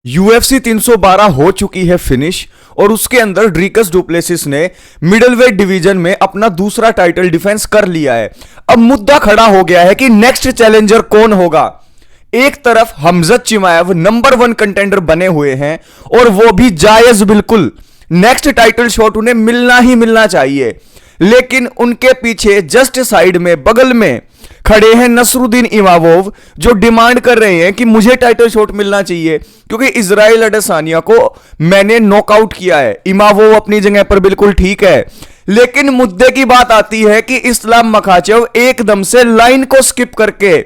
UFC 312 हो चुकी है फिनिश और उसके अंदर ड्रीकस डुप्लेसिस ने मिडलवेट डिवीजन में अपना दूसरा टाइटल डिफेंस कर लिया है। अब मुद्दा खड़ा हो गया है कि नेक्स्ट चैलेंजर कौन होगा। एक तरफ हमजत चिमाएव नंबर 1 कंटेंडर बने हुए हैं और वो भी जायज बिल्कुल, नेक्स्ट टाइटल शॉट उन्हें मिलना ही मिलना चाहिए। लेकिन उनके पीछे जस्ट साइड में बगल में खड़े हैं नसरुद्दीन इमामोव, जो डिमांड कर रहे हैं कि मुझे टाइटल शॉट मिलना चाहिए क्योंकि इजराइल अडेसानिया को मैंने नॉकआउट किया है। इमामोव अपनी जगह पर बिल्कुल ठीक है, लेकिन मुद्दे की बात आती है कि इस्लाम मखाचेव एकदम से लाइन को स्किप करके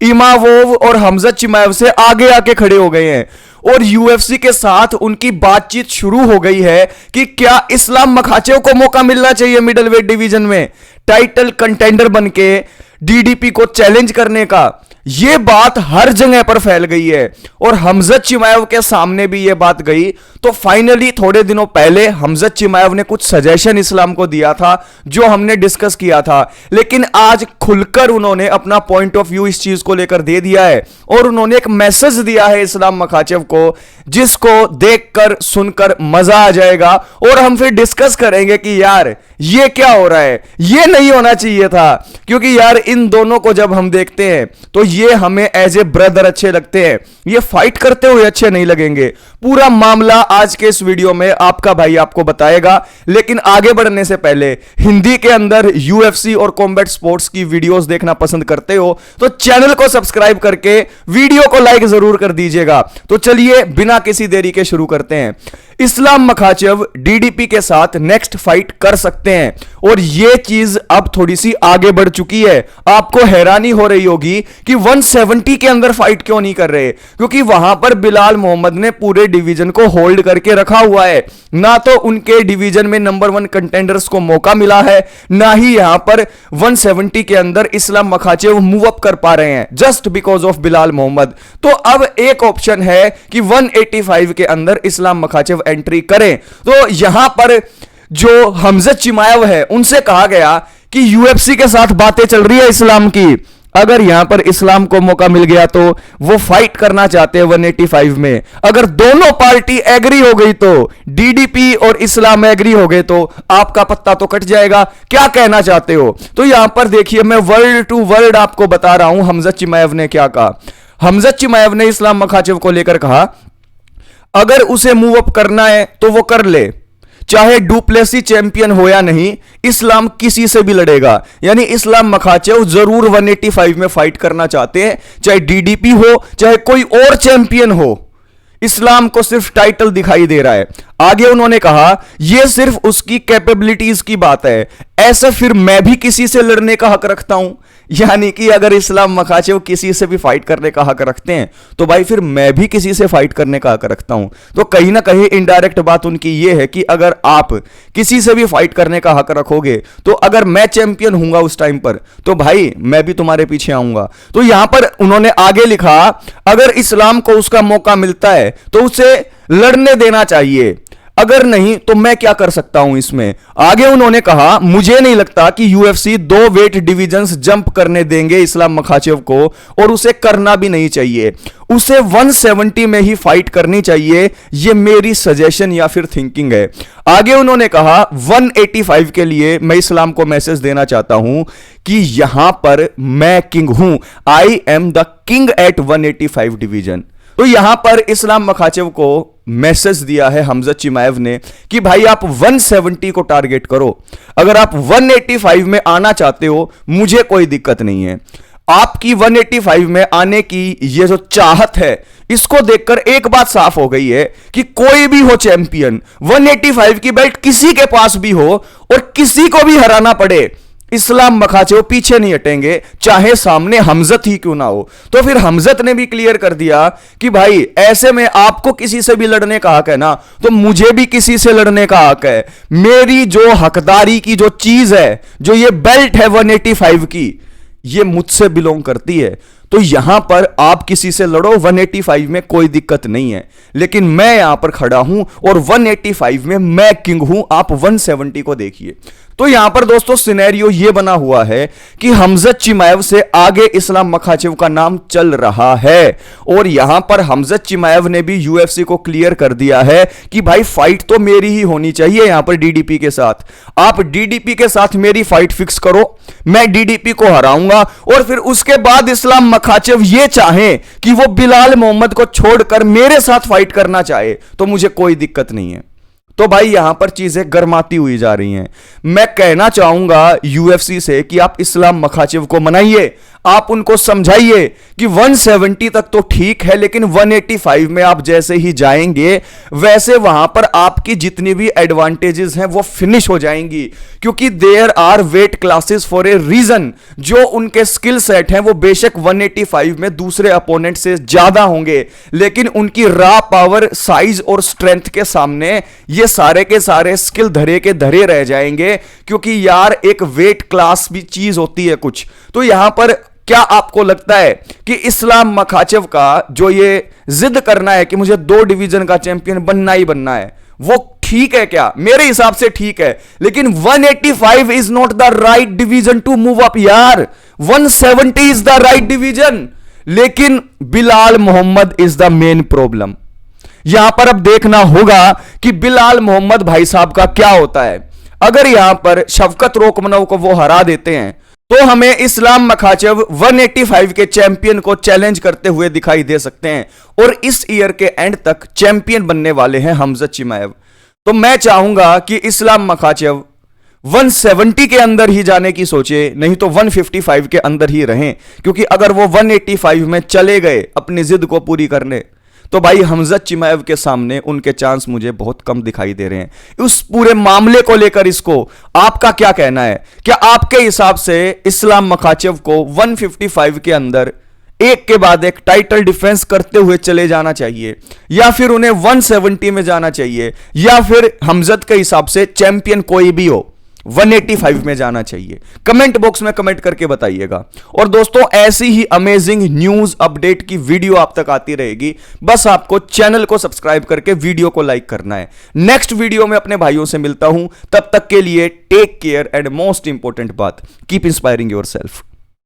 इमामोव और हमजत चिमाएव से आगे आके खड़े हो गए हैं और यूएफसी के साथ उनकी बातचीत शुरू हो गई है कि क्या इस्लाम मखाचेव को मौका मिलना चाहिए मिडलवेट डिवीजन में टाइटल कंटेंडर बनके डीडीपी को चैलेंज करने का। यह बात हर जगह पर फैल गई है और हमजत चिमाएव के सामने भी यह बात गई। तो फाइनली थोड़े दिनों पहले हमजत चिमाएव ने कुछ सजेशन इस्लाम को दिया था जो हमने डिस्कस किया था, लेकिन आज खुलकर उन्होंने अपना पॉइंट ऑफ व्यू इस चीज को लेकर दे दिया है और उन्होंने एक मैसेज दिया है इस्लाम मखाचेव को जिसको देखकर सुनकर मजा आ जाएगा और हम फिर डिस्कस करेंगे कि यार ये क्या हो रहा है, ये नहीं होना चाहिए था। क्योंकि यार इन दोनों को जब हम देखते हैं तो ये हमें एज ए ब्रदर अच्छे लगते हैं, ये फाइट करते हुए अच्छे नहीं लगेंगे। पूरा मामला आज के इस वीडियो में आपका भाई आपको बताएगा, लेकिन आगे बढ़ने से पहले हिंदी के अंदर यूएफसी और कॉम्बैट स्पोर्ट्स की वीडियोस देखना पसंद करते हो तो चैनल को सब्सक्राइब करके वीडियो को लाइक जरूर कर दीजिएगा। तो चलिए बिना किसी देरी के शुरू करते हैं। इस्लाम मखाचेव डीडीपी के साथ नेक्स्ट फाइट कर सकते हैं और यह चीज अब थोड़ी सी आगे बढ़ चुकी है। आपको हैरानी हो रही होगी कि 170 के अंदर फाइट क्यों नहीं कर रहे, क्योंकि वहां पर बिलाल मोहम्मद ने पूरे डिवीजन को होल्ड करके रखा हुआ है। ना तो उनके डिवीजन में नंबर 1 कंटेंडर्स को मौका मिला है, ना ही यहां पर 170 के अंदर इस्लाम मखाचेव मूव अप कर पा रहे हैं just because of Bilal Mohammed. तो अब एक ऑप्शन है कि 185 के अंदर इस्लाम मखाचेव एंट्री करें। तो यहां पर जो हमजत चिमाएव है उनसे कहा गया कि यूएफसी के साथ बातें चल रही है इस्लाम की, अगर यहां पर इस्लाम को मौका मिल गया तो वो फाइट करना चाहते हैं 185 में। अगर दोनों पार्टी एग्री हो गई तो डीडीपी और इस्लाम एग्री हो गए तो आपका पत्ता तो कट जाएगा। क्या कहना चाहते हो? तो यहां पर देखिए मैं वर्ड टू वर्ड आपको बता रहा हूं हमजत चिमाएव ने क्या कहा। हमजत चिमाएव ने इस्लाम मखाचेव को लेकर कहा अगर उसे मूव अप करना है तो वो कर ले, चाहे डुप्लेसी चैंपियन हो या नहीं, इस्लाम किसी से भी लड़ेगा। यानी इस्लाम मखाचेव जरूर 185 में फाइट करना चाहते हैं, चाहे डीडीपी हो चाहे कोई और चैंपियन हो। इस्लाम को सिर्फ टाइटल दिखाई दे रहा है। आगे उन्होंने कहा यह सिर्फ उसकी कैपेबिलिटीज की बात है, ऐसा फिर मैं भी किसी से लड़ने का हक रखता हूं। यानी कि अगर इस्लाम मखाचेव किसी से भी फाइट करने का हक रखते हैं तो भाई फिर मैं भी किसी से फाइट करने का हक रखता हूं। तो कहीं ना कहीं इनडायरेक्ट बात उनकी यह है कि अगर आप किसी से भी फाइट करने का हक रखोगे तो अगर मैं चैंपियन हूंगा उस टाइम पर तो भाई मैं भी तुम्हारे पीछे आऊंगा। तो यहां पर उन्होंने आगे लिखा अगर इस्लाम को उसका मौका मिलता है तो उसे लड़ने देना चाहिए, अगर नहीं तो मैं क्या कर सकता हूं इसमें। आगे उन्होंने कहा मुझे नहीं लगता कि यूएफसी 2 वेट डिवीजन्स जंप करने देंगे इस्लाम मखाचेव को और उसे करना भी नहीं चाहिए, उसे 170 में ही फाइट करनी चाहिए। यह मेरी सजेशन या फिर थिंकिंग है। आगे उन्होंने कहा 185 के लिए मैं इस्लाम को मैसेज देना चाहता हूं कि यहां पर मैं किंग हूं, I am the king at 185 division. तो यहां पर इस्लाम मखाचेव को मैसेज दिया है हमजत चिमाएव ने कि भाई आप 170 को टारगेट करो, अगर आप 185 में आना चाहते हो मुझे कोई दिक्कत नहीं है। आपकी 185 में आने की ये जो चाहत है इसको देखकर एक बात साफ हो गई है कि कोई भी हो चैंपियन 185 की बेल्ट किसी के पास भी हो और किसी को भी हराना पड़े, इस्लाम मखाचेव पीछे नहीं हटेंगे, चाहे सामने हमजत ही क्यों ना हो। तो फिर हमजत ने भी क्लियर कर दिया कि भाई ऐसे में आपको किसी से भी लड़ने का हक है ना, तो मुझे भी किसी से लड़ने का हक है। मेरी जो हकदारी की जो चीज है, जो ये बेल्ट है 185 की, ये मुझसे बिलोंग करती है। तो यहां पर आप किसी से लड़ो 185 में कोई दिक्कत नहीं है, लेकिन मैं यहां पर खड़ा हूं और 185 में मैं किंग हूं, आप 170 को देखिए। तो यहां पर दोस्तों सिनेरियो ये बना हुआ है कि हमजत चिमाएव से आगे इस्लाम मखाचेव का नाम चल रहा है, और यहां पर हमजत चिमाएव ने भी यूएफसी को क्लियर कर दिया है कि भाई फाइट तो मेरी ही होनी चाहिए यहां पर डीडीपी के साथ। आप डीडीपी के साथ मेरी फाइट फिक्स करो, मैं डीडीपी को हराऊंगा, और फिर उसके बाद इस्लाम मखाचेव ये चाहे कि वो बिलाल मोहम्मद को छोड़कर मेरे साथ फाइट करना चाहे तो मुझे कोई दिक्कत नहीं है। तो भाई यहां पर चीजें गर्माती हुई जा रही हैं। मैं कहना चाहूंगा यूएफसी से कि आप इस्लाम मखाचेव को मनाइए, आप उनको समझाइए कि 170 तक तो ठीक है, लेकिन 185 में आप जैसे ही जाएंगे वैसे वहां पर आपकी जितनी भी एडवांटेजेस हैं वो फिनिश हो जाएंगी, क्योंकि there are weight classes for a reason. जो उनके स्किल सेट हैं वो बेशक 185 में दूसरे अपोनेंट से ज्यादा होंगे, लेकिन उनकी रॉ पावर, साइज और स्ट्रेंथ के सामने ये सारे के सारे स्किल धरे के धरे रह जाएंगे, क्योंकि यार एक वेट क्लास भी चीज होती है कुछ। तो यहां पर क्या आपको लगता है कि इस्लाम मखाचेव का जो ये जिद करना है कि मुझे 2 डिवीजन का चैंपियन बनना ही बनना है, वो ठीक है क्या? मेरे हिसाब से ठीक है, लेकिन 185 is not the right division to move up यार। 170 इज द राइट डिवीजन, लेकिन Bilal Mohammed is the main problem. यहां पर अब देखना होगा कि बिलाल मोहम्मद भाई साहब का क्या होता है। अगर यहां पर शफकत रोकमनव को वो हरा देते हैं तो हमें इस्लाम मखाचेव 185 के चैंपियन को चैलेंज करते हुए दिखाई दे सकते हैं, और इस ईयर के एंड तक चैंपियन बनने वाले हैं हमजत चिमाएव। तो मैं चाहूंगा कि इस्लाम मखाचेव 170 के अंदर ही जाने की सोचे, नहीं तो 155 के अंदर ही रहें, क्योंकि अगर वो 185 में चले गए अपनी जिद को पूरी करने तो भाई हमजत चिमाएव के सामने उनके चांस मुझे बहुत कम दिखाई दे रहे हैं। उस पूरे मामले को लेकर इसको आपका क्या कहना है? क्या आपके हिसाब से इस्लाम मखाचेव को 155 के अंदर एक के बाद एक टाइटल डिफेंस करते हुए चले जाना चाहिए, या फिर उन्हें 170 में जाना चाहिए, या फिर हमजत के हिसाब से चैंपियन कोई भी हो 185 में जाना चाहिए? कमेंट बॉक्स में कमेंट करके बताइएगा। और दोस्तों ऐसी ही अमेजिंग न्यूज अपडेट की वीडियो आप तक आती रहेगी, बस आपको चैनल को सब्सक्राइब करके वीडियो को लाइक करना है। नेक्स्ट वीडियो में अपने भाइयों से मिलता हूं, तब तक के लिए take care and most important बात, कीप इंस्पायरिंग योरसेल्फ।